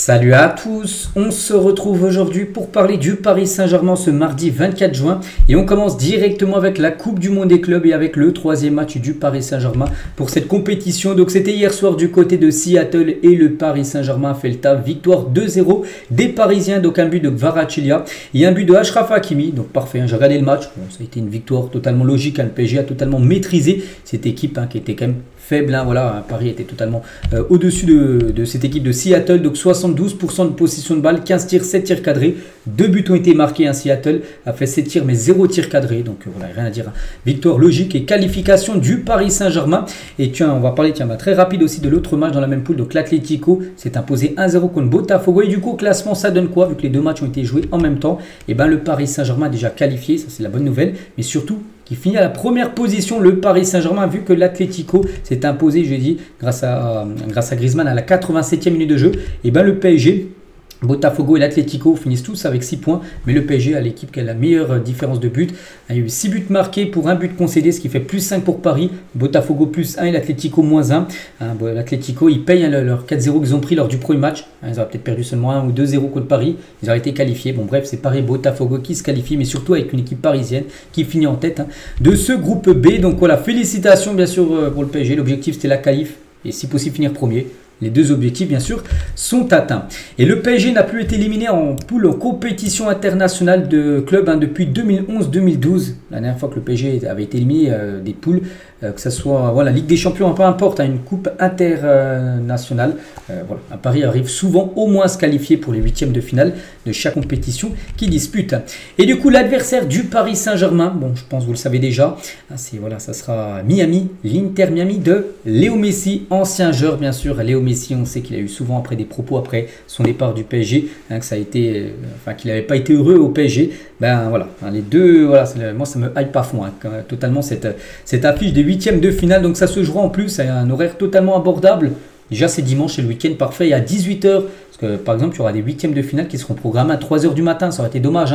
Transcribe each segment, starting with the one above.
Salut à tous, on se retrouve aujourd'hui pour parler du Paris Saint-Germain ce mardi 24 juin et on commence directement avec la Coupe du Monde des clubs et avec le troisième match du Paris Saint-Germain pour cette compétition. Donc c'était hier soir du côté de Seattle et le Paris Saint-Germain a fait le taf, victoire 2-0 des Parisiens, donc un but de Kvaratskhelia et un but de Achraf Hakimi, donc parfait, j'ai regardé le match, bon, ça a été une victoire totalement logique, le PSG a totalement maîtrisé cette équipe qui était quand même faible, voilà, Paris était totalement au-dessus de cette équipe de Seattle, donc 72% de possession de balle, 15 tirs, 7 tirs cadrés, 2 buts ont été marqués, Seattle a fait 7 tirs mais 0 tir cadré, donc voilà, rien à dire, victoire logique et qualification du Paris Saint-Germain. Et tiens, on va parler très rapide aussi de l'autre match dans la même poule, donc l'Atlético s'est imposé 1-0 contre Botafogo et du coup au classement ça donne quoi, vu que les deux matchs ont été joués en même temps, et ben le Paris Saint-Germain a déjà qualifié, ça c'est la bonne nouvelle, mais surtout qui finit à la première position, le Paris Saint-Germain, vu que l'Atlético s'est imposé, je l'ai dit, grâce à Griezmann à la 87e minute de jeu, et bien le PSG, Botafogo et l'Atlético finissent tous avec 6 points, mais le PSG a l'équipe qui a la meilleure différence de but. Il y a eu 6 buts marqués pour 1 but concédé, ce qui fait plus 5 pour Paris, Botafogo plus 1 et l'Atlético moins 1. L'Atlético, ils payent leur 4-0 qu'ils ont pris lors du premier match. Ils auraient peut-être perdu seulement 1 ou 2-0 contre Paris, ils auraient été qualifiés. Bon bref, c'est Paris Botafogo qui se qualifie, mais surtout avec une équipe parisienne qui finit en tête de ce groupe B. Donc voilà, félicitations bien sûr pour le PSG, l'objectif c'était la qualif et si possible finir premier. Les deux objectifs, bien sûr, sont atteints. Et le PSG n'a plus été éliminé en poule en compétition internationale de club depuis 2011-2012. La dernière fois que le PSG avait été éliminé des poules, que ce soit la Ligue des Champions, peu importe, une coupe internationale. Paris arrive souvent au moins à se qualifier pour les huitièmes de finale de chaque compétition qu'il dispute. Et du coup, l'adversaire du Paris Saint-Germain, bon, je pense que vous le savez déjà, ça sera Miami, l'Inter Miami de Léo Messi, ancien joueur bien sûr. Léo Messi, on sait qu'il a eu souvent après des propos après son départ du PSG, que ça a été, qu'il n'avait pas été heureux au PSG. Les deux, moi ça me hype à fond, totalement cette affiche des huitièmes de finale. Donc ça se jouera en plus à un horaire totalement abordable. Déjà c'est dimanche, c'est le week-end parfait, et à 18h, parce que par exemple il y aura des huitièmes de finale qui seront programmés à 3h du matin, ça aurait été dommage.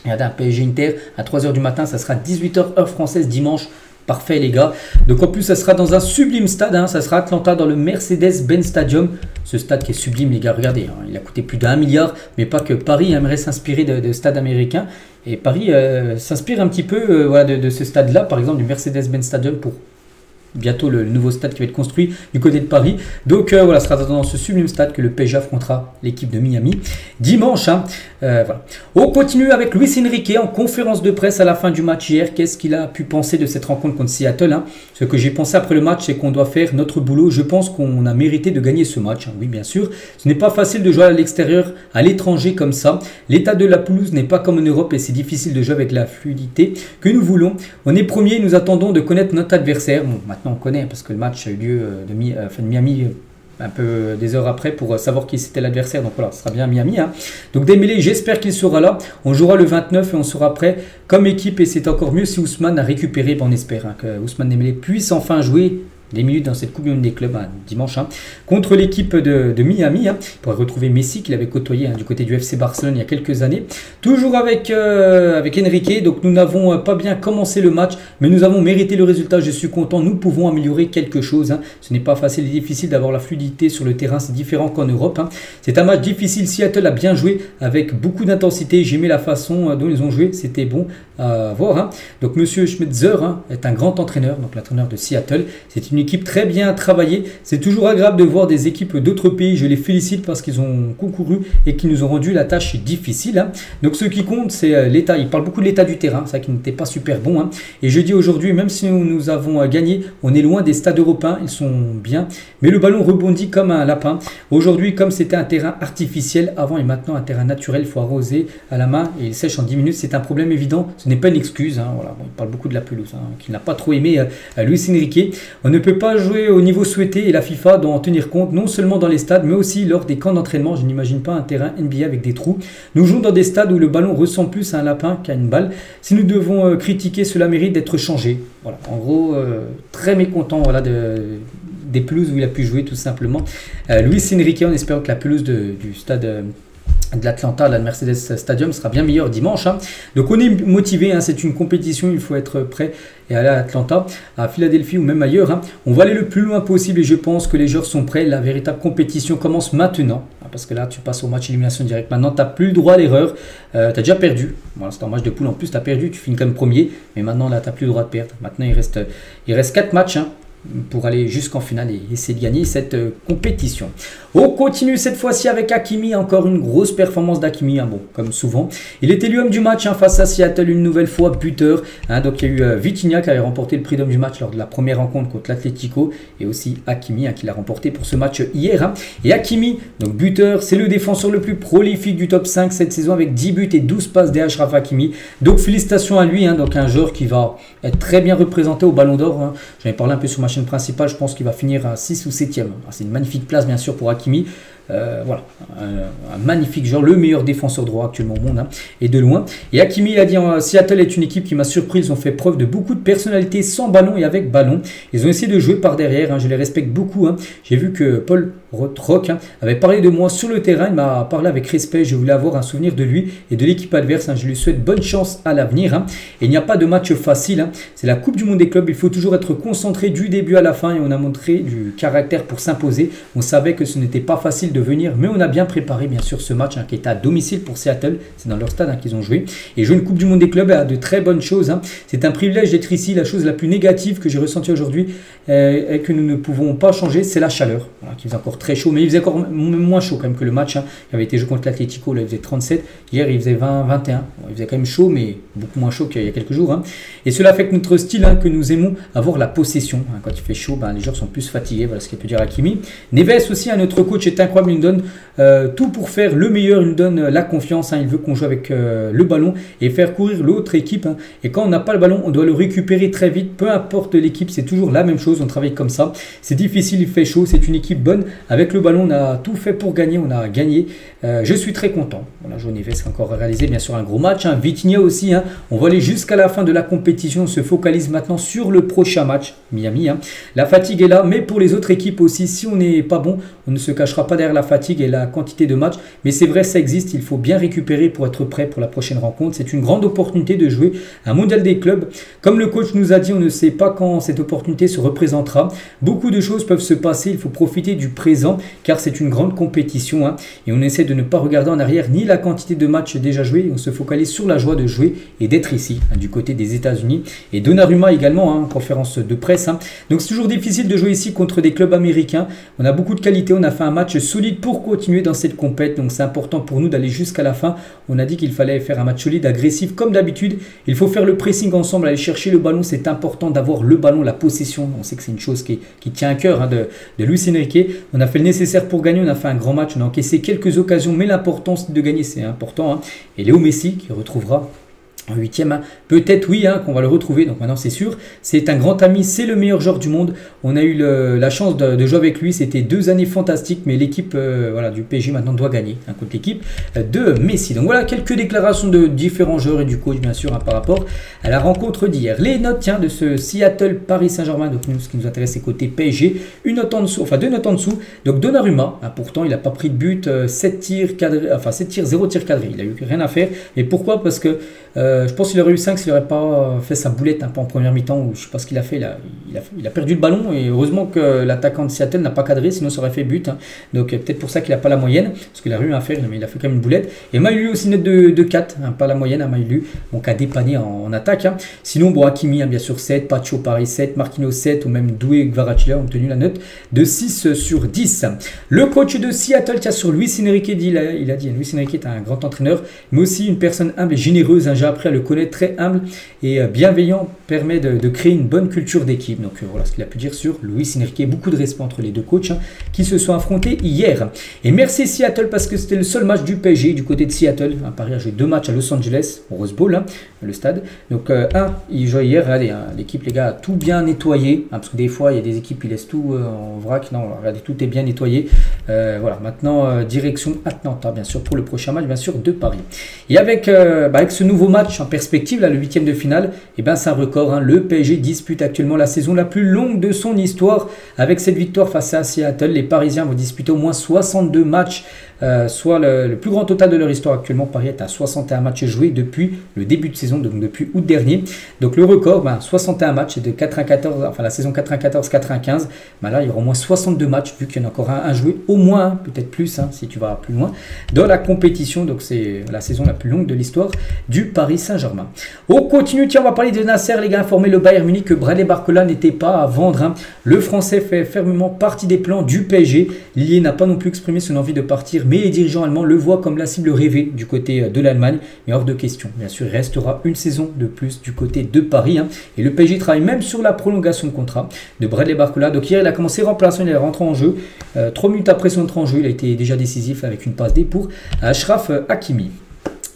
Regardez un PSG Inter à 3h du matin, ça sera 18h heure française dimanche. Parfait les gars. Donc en plus ça sera dans un sublime stade, ça sera Atlanta dans le Mercedes-Benz Stadium. Ce stade qui est sublime les gars, regardez, il a coûté plus d'1 milliard, mais pas que Paris aimerait s'inspirer de stades américains. Et Paris s'inspire un petit peu de ce stade-là, par exemple du Mercedes-Benz Stadium pour bientôt le nouveau stade qui va être construit du côté de Paris. Donc ce sera dans ce sublime stade que le PSG affrontera l'équipe de Miami dimanche. On continue avec Luis Enrique en conférence de presse à la fin du match hier. Qu'est-ce qu'il a pu penser de cette rencontre contre Seattle? Ce que j'ai pensé après le match, c'est qu'on doit faire notre boulot. Je pense qu'on a mérité de gagner ce match. Oui, bien sûr. Ce n'est pas facile de jouer à l'extérieur, à l'étranger comme ça. L'état de la pelouse n'est pas comme en Europe et c'est difficile de jouer avec la fluidité que nous voulons. On est premier, nous attendons de connaître notre adversaire. Bon, maintenant on connaît parce que le match a eu lieu de Miami un peu des heures après pour savoir qui c'était l'adversaire. Donc voilà, ce sera bien Miami. Donc Dembélé, j'espère qu'il sera là. On jouera le 29 et on sera prêt comme équipe. Et c'est encore mieux si Ousmane a récupéré. On espère que Ousmane Dembélé puisse enfin jouer des minutes dans cette Coupe du Monde des clubs dimanche contre l'équipe de Miami. Pour retrouver Messi qu'il avait côtoyé du côté du FC Barcelone il y a quelques années. Toujours avec Enrique. Donc nous n'avons pas bien commencé le match, mais nous avons mérité le résultat. Je suis content. Nous pouvons améliorer quelque chose. Ce n'est pas facile et difficile d'avoir la fluidité sur le terrain. C'est différent qu'en Europe. C'est un match difficile. Seattle a bien joué avec beaucoup d'intensité. J'aimais la façon dont ils ont joué. C'était bon à voir. Donc Monsieur Schmetzer est un grand entraîneur, donc l'entraîneur de Seattle. C'est une équipe très bien travaillée. C'est toujours agréable de voir des équipes d'autres pays. Je les félicite parce qu'ils ont concouru et qu'ils nous ont rendu la tâche difficile. Donc ce qui compte, c'est l'état. Il parle beaucoup de l'état du terrain, ça qui n'était pas super bon. Et je dis aujourd'hui, même si nous avons gagné, on est loin des stades européens. Ils sont bien, mais le ballon rebondit comme un lapin. Aujourd'hui, comme c'était un terrain artificiel avant et maintenant un terrain naturel, il faut arroser à la main et il sèche en 10 minutes. C'est un problème évident. Ce n'est pas une excuse. Il parle beaucoup de la pelouse, qu'il n'a pas trop aimé Luis Enrique. On ne peut pas jouer au niveau souhaité et la FIFA doit en tenir compte, non seulement dans les stades, mais aussi lors des camps d'entraînement. Je n'imagine pas un terrain NBA avec des trous. Nous jouons dans des stades où le ballon ressemble plus à un lapin qu'à une balle. Si nous devons critiquer, cela mérite d'être changé. Voilà. En gros, très mécontent des pelouses où il a pu jouer tout simplement. Luis Enrique, en espérant que la pelouse du stade de l'Atlanta, le Mercedes Stadium sera bien meilleur dimanche. Donc on est motivé, c'est une compétition, il faut être prêt et aller à Atlanta, à Philadelphie ou même ailleurs. On va aller le plus loin possible et je pense que les joueurs sont prêts. La véritable compétition commence maintenant, parce que là tu passes au match élimination directe. Maintenant tu n'as plus le droit à l'erreur, tu as déjà perdu. Voilà, c'est un match de poule en plus, tu as perdu, tu finis comme premier, mais maintenant là tu n'as plus le droit de perdre. Maintenant il reste 4 matchs. Pour aller jusqu'en finale et essayer de gagner cette compétition. On continue cette fois-ci avec Hakimi, encore une grosse performance d'Hakimi, bon, comme souvent. Il était l'homme du match face à Seattle, une nouvelle fois buteur. Donc il y a eu Vitinha qui avait remporté le prix d'homme du match lors de la première rencontre contre l'Atlético et aussi Hakimi qui l'a remporté pour ce match hier. Et Hakimi, donc buteur, c'est le défenseur le plus prolifique du top 5 cette saison avec 10 buts et 12 passes d'Achraf Hakimi. Donc félicitations à lui, donc un joueur qui va être très bien représenté au Ballon d'Or. J'en ai parlé un peu sur ma chaîne principale, je pense qu'il va finir à 6 ou 7e. C'est une magnifique place bien sûr pour Hakimi. Voilà, un magnifique joueur, le meilleur défenseur droit actuellement au monde, et de loin. Et Hakimi, il a dit Seattle est une équipe qui m'a surpris, ils ont fait preuve de beaucoup de personnalité sans ballon et avec ballon. Ils ont essayé de jouer par derrière, je les respecte beaucoup. J'ai vu que Paul Rock avait parlé de moi sur le terrain, il m'a parlé avec respect, je voulais avoir un souvenir de lui et de l'équipe adverse. Je lui souhaite bonne chance à l'avenir. Et il n'y a pas de match facile, c'est la Coupe du Monde des clubs, il faut toujours être concentré du début à la fin et on a montré du caractère pour s'imposer. On savait que ce n'était pas facile de venir, mais on a bien préparé bien sûr ce match qui était à domicile pour Seattle, c'est dans leur stade qu'ils ont joué, et jouer une Coupe du Monde des clubs a de très bonnes choses. C'est un privilège d'être ici. La chose la plus négative que j'ai ressentie aujourd'hui et que nous ne pouvons pas changer, c'est la chaleur, qui faisait encore très chaud, mais il faisait encore moins chaud quand même que le match qui avait été joué contre l'Atlético, là il faisait 37, hier il faisait 20-21, il faisait quand même chaud, mais beaucoup moins chaud qu'il y a quelques jours, et cela fait que notre style, que nous aimons avoir la possession, quand il fait chaud, les joueurs sont plus fatigués, voilà ce qu'il peut dire Hakimi. Neves aussi, notre coach est incroyable, il nous donne tout pour faire le meilleur, il nous donne la confiance, il veut qu'on joue avec le ballon et faire courir l'autre équipe, et quand on n'a pas le ballon, on doit le récupérer très vite, peu importe l'équipe, c'est toujours la même chose, on travaille comme ça, c'est difficile, il fait chaud, c'est une équipe bonne, avec le ballon on a tout fait pour gagner, on a gagné, je suis très content. Voilà, João Neves a encore réalisé bien sûr un gros match, Vitinha aussi, on va aller jusqu'à la fin de la compétition, on se focalise maintenant sur le prochain match, Miami, la fatigue est là, mais pour les autres équipes aussi, si on n'est pas bon, on ne se cachera pas derrière la fatigue et la quantité de matchs, mais c'est vrai, ça existe, il faut bien récupérer pour être prêt pour la prochaine rencontre. C'est une grande opportunité de jouer un mondial des clubs. Comme le coach nous a dit, on ne sait pas quand cette opportunité se représentera. Beaucoup de choses peuvent se passer, il faut profiter du présent car c'est une grande compétition, et on essaie de ne pas regarder en arrière ni la quantité de matchs déjà joués, on se focalise sur la joie de jouer et d'être ici, du côté des États-Unis. Et Donnarumma également, en conférence de presse. Donc c'est toujours difficile de jouer ici contre des clubs américains. On a beaucoup de qualité, on a fait un match solide pour continuer dans cette compète, donc c'est important pour nous d'aller jusqu'à la fin. On a dit qu'il fallait faire un match solide, agressif comme d'habitude. Il faut faire le pressing ensemble, aller chercher le ballon, c'est important d'avoir le ballon, la possession. On sait que c'est une chose qui tient à cœur de Luis Enrique. On a fait le nécessaire pour gagner, on a fait un grand match, on a encaissé quelques occasions, mais l'importance de gagner c'est important. Et Léo Messi qui retrouvera en 8e, peut-être oui, qu'on va le retrouver, donc maintenant c'est sûr, c'est un grand ami, c'est le meilleur joueur du monde, on a eu la chance de jouer avec lui, c'était 2 années fantastiques, mais l'équipe voilà, du PSG maintenant doit gagner contre l'équipe de Messi. Donc voilà quelques déclarations de différents joueurs et du coach bien sûr par rapport à la rencontre d'hier. Les notes de ce Seattle Paris Saint-Germain, donc nous, ce qui nous intéresse c'est côté PSG, une note en dessous, enfin 2 notes en dessous, donc Donnarumma, pourtant il n'a pas pris de but, 7 tirs cadrés, enfin 7 tirs, 0 tir cadré, il a eu rien à faire, mais pourquoi? Parce que je pense qu'il aurait eu 5 s'il n'aurait pas fait sa boulette un peu en première mi-temps, ou je ne sais pas ce qu'il a fait, il a perdu le ballon, et heureusement que l'attaquant de Seattle n'a pas cadré, sinon ça aurait fait but, donc peut-être pour ça qu'il n'a pas la moyenne, parce qu'il a eu à faire, mais il a fait quand même une boulette. Et Maïlu aussi net de 4, pas la moyenne à Maïlu, donc à dépanner en attaque. Sinon bon, Hakimi bien sûr 7, Pacho pareil 7, Marquinhos 7, ou même Doué Kvaratskhelia ont tenu la note de 6 sur 10. Le coach de Seattle tient sur Luis Enrique, il a dit Luis Enrique est un grand entraîneur, mais aussi une personne humble et généreuse, j'ai appris à le connaître, très humble et bienveillant, permet de créer une bonne culture d'équipe. Donc voilà ce qu'il a pu dire sur Luis Enrique. Beaucoup de respect entre les deux coachs qui se sont affrontés hier. Et merci Seattle parce que c'était le seul match du PSG du côté de Seattle. Paris a joué 2 matchs à Los Angeles, au Rose Bowl, le stade. Donc il jouait hier, regardez, l'équipe les gars a tout bien nettoyé, parce que des fois il y a des équipes qui laissent tout en vrac. Non, regardez, tout est bien nettoyé. Voilà, maintenant direction Atlanta bien sûr pour le prochain match bien sûr de Paris. Et avec ce nouveau match en perspective, là, le 8e de finale, c'est un record. Le PSG dispute actuellement la saison la plus longue de son histoire. Avec cette victoire face à Seattle, les Parisiens vont disputer au moins 62 matchs soit le plus grand total de leur histoire actuellement. Paris est à 61 matchs joués depuis le début de saison, donc depuis août dernier. Donc le record, 61 matchs de 94, enfin la saison 94-95. Là, il y aura au moins 62 matchs, vu qu'il y en a encore un joué, au moins, peut-être plus, si tu vas plus loin, dans la compétition. Donc c'est la saison la plus longue de l'histoire du Paris Saint-Germain. On continue, tiens, on va parler de Nasser, les gars, informé le Bayern Munich que Bradley Barcola n'était pas à vendre. Le Français fait fermement partie des plans du PSG. L'Illier n'a pas non plus exprimé son envie de partir, mais les dirigeants allemands le voient comme la cible rêvée du côté de l'Allemagne. Mais hors de question, bien sûr, il restera une saison de plus du côté de Paris. Et le PSG travaille même sur la prolongation de contrat de Bradley Barcola. Donc hier, il a commencé remplaçant, il est rentré en jeu. 3 minutes après son entrée en jeu, il a été déjà décisif avec une passe D pour Achraf Hakimi.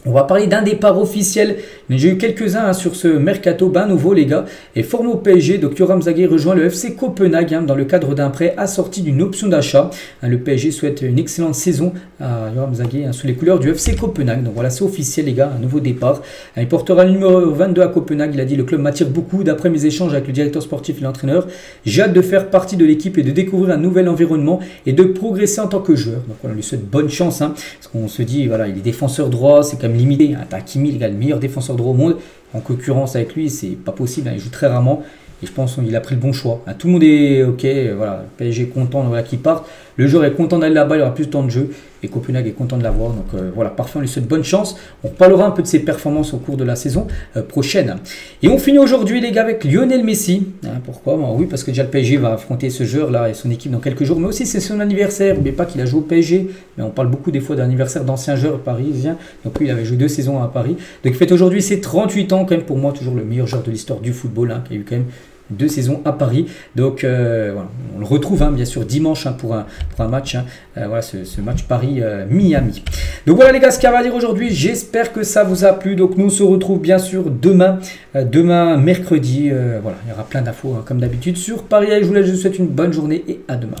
On va parler d'un départ officiel, mais j'ai eu quelques-uns sur ce mercato nouveau, les gars. Et formé au PSG, donc Yoram Zagué rejoint le FC Copenhague dans le cadre d'un prêt assorti d'une option d'achat. Le PSG souhaite une excellente saison à Yoram Zagué sous les couleurs du FC Copenhague. Donc voilà, c'est officiel, les gars, un nouveau départ. Il portera le numéro 22 à Copenhague. Il a dit: le club m'attire beaucoup d'après mes échanges avec le directeur sportif et l'entraîneur. J'ai hâte de faire partie de l'équipe et de découvrir un nouvel environnement et de progresser en tant que joueur. Donc voilà, on lui souhaite bonne chance, parce qu'on se dit, voilà, il est défenseur droit, c'est quand même limité. Hakimi, le meilleur défenseur droit au monde. En concurrence avec lui, c'est pas possible. Il joue très rarement. Et je pense qu'il a pris le bon choix. Tout le monde est OK. Voilà, le PSG est content qu'il parte. Le joueur est content d'aller là-bas. Il aura plus de temps de jeu. Et Copenhague est content de l'avoir. Donc voilà, parfait. On lui souhaite bonne chance. On parlera un peu de ses performances au cours de la saison prochaine. Et on finit aujourd'hui, les gars, avec Lionel Messi. Pourquoi? Oui, parce que déjà le PSG va affronter ce joueur-là et son équipe dans quelques jours. Mais aussi, c'est son anniversaire. N'oubliez pas qu'il a joué au PSG. Mais on parle beaucoup des fois d'anniversaire d'anciens joueurs parisiens. Donc lui, il avait joué 2 saisons à Paris. Donc il fête aujourd'hui ses 38 ans. Quand même, pour moi, toujours le meilleur joueur de l'histoire du football. Qui a eu quand même 2 saisons à Paris. Donc voilà, on le retrouve bien sûr dimanche pour un match. Voilà, ce match Paris-Miami. Donc voilà, les gars, ce qu'il y a à dire aujourd'hui. J'espère que ça vous a plu. Donc nous on se retrouve bien sûr demain mercredi. Voilà, il y aura plein d'infos comme d'habitude sur Paris. Je vous souhaite une bonne journée et à demain.